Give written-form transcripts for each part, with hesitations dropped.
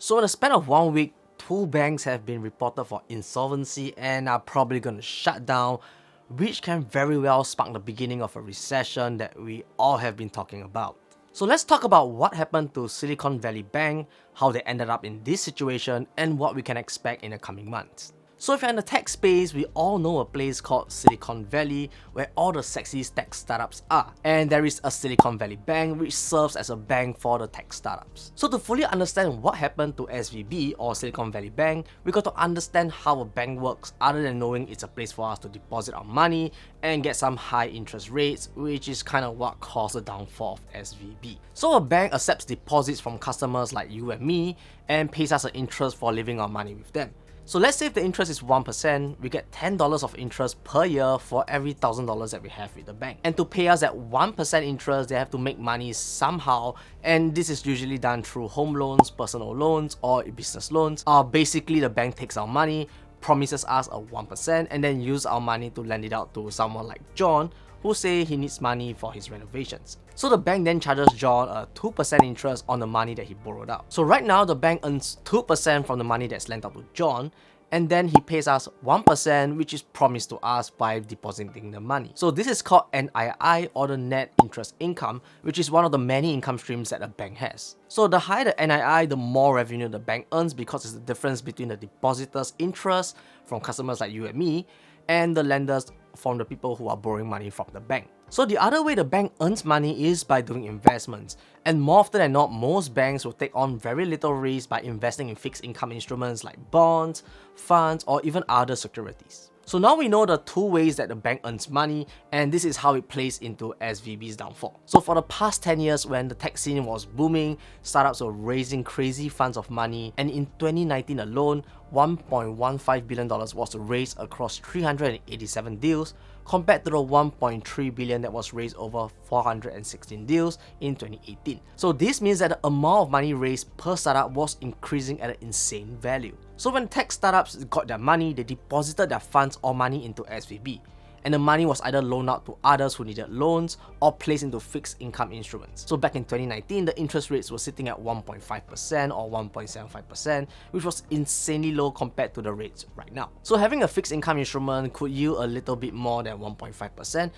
So in the span of 1 week, 2 banks have been reported for insolvency and are probably going to shut down, which can very well spark the beginning of a recession that we all have been talking about. So let's talk about what happened to Silicon Valley Bank, how they ended up in this situation, and what we can expect in the coming months. So if you're in the tech space, we all know a place called Silicon Valley where all the sexy tech startups are. And there is a Silicon Valley Bank which serves as a bank for the tech startups. So to fully understand what happened to SVB or Silicon Valley Bank, we got to understand how a bank works other than knowing it's a place for us to deposit our money and get some high interest rates, which is kind of what caused the downfall of SVB. So a bank accepts deposits from customers like you and me and pays us an interest for leaving our money with them. So let's say if the interest is 1%, we get $10 of interest per year for every $1,000 that we have with the bank. And to pay us that 1% interest, they have to make money somehow, and this is usually done through home loans, personal loans, or business loans. Basically, the bank takes our money, promises us a 1%, and then use our money to lend it out to someone like John, who say he needs money for his renovations. So the bank then charges John a 2% interest on the money that he borrowed out. So right now the bank earns 2% from the money that's lent out to John, and then he pays us 1%, which is promised to us by depositing the money. So this is called NII, or the net interest income, which is one of the many income streams that a bank has. So the higher the NII, the more revenue the bank earns, because it's the difference between the depositors' interest from customers like you and me and the lenders from the people who are borrowing money from the bank. So the other way the bank earns money is by doing investments, and more often than not, most banks will take on very little risk by investing in fixed income instruments like bonds, funds, or even other securities. So now we know the 2 ways that the bank earns money, and this is how it plays into SVB's downfall. So for the past 10 years, when the tech scene was booming, startups were raising crazy funds of money, and in 2019 alone, $1.15 billion was raised across 387 deals, compared to the $1.3 billion that was raised over 416 deals in 2018. So this means that the amount of money raised per startup was increasing at an insane value. So when tech startups got their money, they deposited their funds or money into SVB, and the money was either loaned out to others who needed loans or placed into fixed income instruments. So back in 2019, the interest rates were sitting at 1.5% or 1.75%, which was insanely low compared to the rates right now. So having a fixed income instrument could yield a little bit more than 1.5%,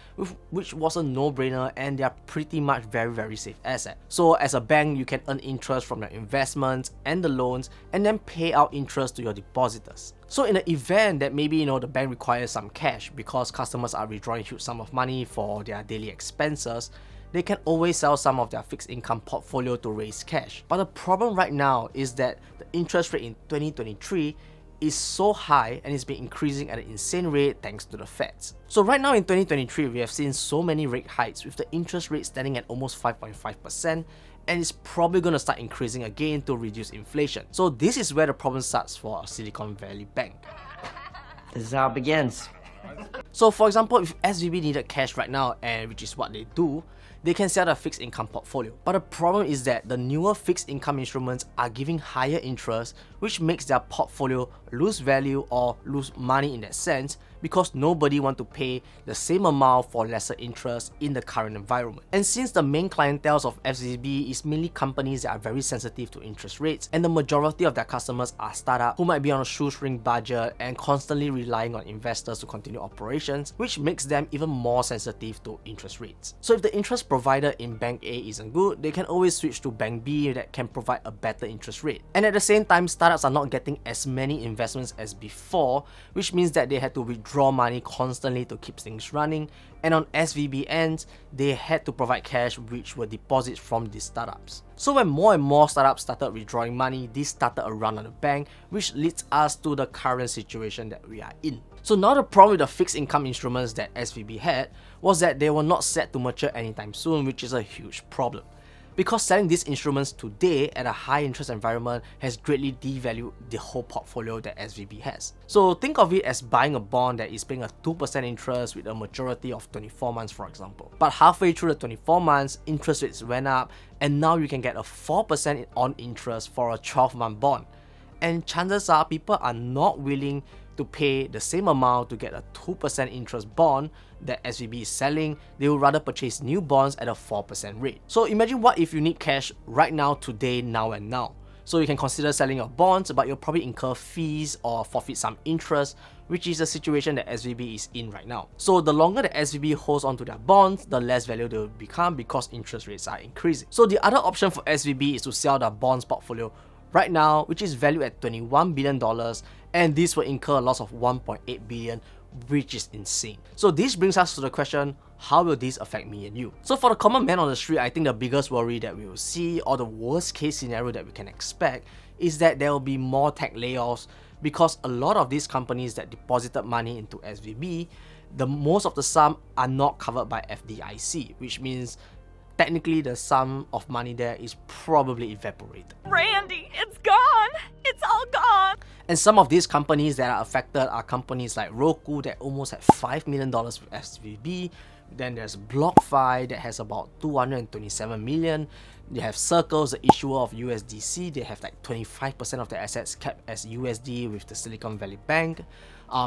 which was a no-brainer, and they are pretty much very safe asset. So as a bank, you can earn interest from your investments and the loans, and then pay out interest to your depositors. So in the event that maybe the bank requires some cash because customers are withdrawing huge sum of money for their daily expenses, they can always sell some of their fixed income portfolio to raise cash. But the problem right now is that the interest rate in 2023 is so high and it's been increasing at an insane rate thanks to the Feds. So right now in 2023, we have seen so many rate hikes with the interest rate standing at almost 5.5%, and it's probably going to start increasing again to reduce inflation. So this is where the problem starts for Silicon Valley Bank. This is how it begins. So for example, if SVB needed cash right now, and which is what they do, they can sell their fixed income portfolio. But the problem is that the newer fixed income instruments are giving higher interest, which makes their portfolio lose value or lose money in that sense, because nobody wants to pay the same amount for lesser interest in the current environment. And since the main clientele of SVB is mainly companies that are very sensitive to interest rates, and the majority of their customers are startups who might be on a shoestring budget and constantly relying on investors to continue operations, which makes them even more sensitive to interest rates. So if the interest provider in Bank A isn't good, they can always switch to Bank B that can provide a better interest rate. And at the same time, startups are not getting as many investments as before, which means that they had to withdraw money constantly to keep things running, and on SVB ends, they had to provide cash, which were deposits from these startups. So when more and more startups started withdrawing money, this started a run on the bank, which leads us to the current situation that we are in. So now the problem with the fixed income instruments that SVB had was that they were not set to mature anytime soon, which is a huge problem, because selling these instruments today at a high interest environment has greatly devalued the whole portfolio that SVB has. So think of it as buying a bond that is paying a 2% interest with a maturity of 24 months, for example. But halfway through the 24 months, interest rates went up, and now you can get a 4% on interest for a 12-month bond. And chances are people are not willing to pay the same amount to get a 2% interest bond that SVB is selling. They would rather purchase new bonds at a 4% rate. So imagine what if you need cash right now, today, now and now. So you can consider selling your bonds, but you'll probably incur fees or forfeit some interest, which is the situation that SVB is in right now. So the longer the SVB holds onto their bonds, the less value they will become because interest rates are increasing. So the other option for SVB is to sell their bonds portfolio right now, which is valued at $21 billion, and this will incur a loss of $1.8 billion, which is insane. So this brings us to the question, how will this affect me and you? So for the common man on the street, I think the biggest worry that we will see, or the worst case scenario that we can expect, is that there will be more tech layoffs, because a lot of these companies that deposited money into SVB, most of the sum are not covered by FDIC, which means technically the sum of money there is probably evaporated. Randy, it's gone! It's all gone! And some of these companies that are affected are companies like Roku that almost had $5 million with SVB. Then there's BlockFi that has about 227 million. You have Circles, the issuer of USDC. They have like 25% of their assets kept as USD with the Silicon Valley Bank.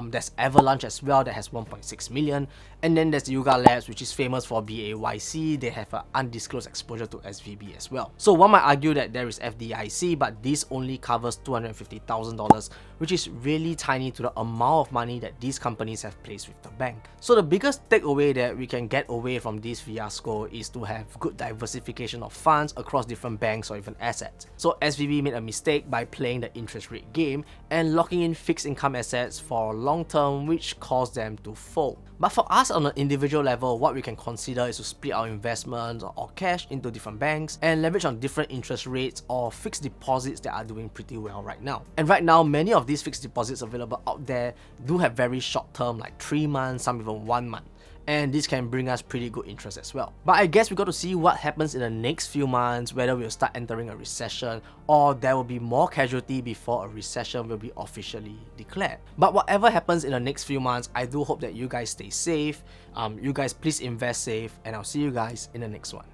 There's Avalanche as well that has 1.6 million. And then there's Yuga Labs, which is famous for BAYC. They have an undisclosed exposure to SVB as well. So one might argue that there is FDIC, but this only covers $250,000, which is really tiny to the amount of money that these companies have placed with the bank. So the biggest takeaway that we can get away from this fiasco is to have good diversification of funds across different banks or even assets. So SVB made a mistake by playing the interest rate game and locking in fixed income assets for long term, which caused them to fold. But for us on an individual level, what we can consider is to split our investments or cash into different banks and leverage on different interest rates or fixed deposits that are doing pretty well right now. And right now, many of these fixed deposits available out there do have very short term, like 3 months, some even 1 month. And this can bring us pretty good interest as well. But I guess we got to see what happens in the next few months, whether we'll start entering a recession or there will be more casualty before a recession will be officially declared. But whatever happens in the next few months, I do hope that you guys stay safe. You guys please invest safe, and I'll see you guys in the next one.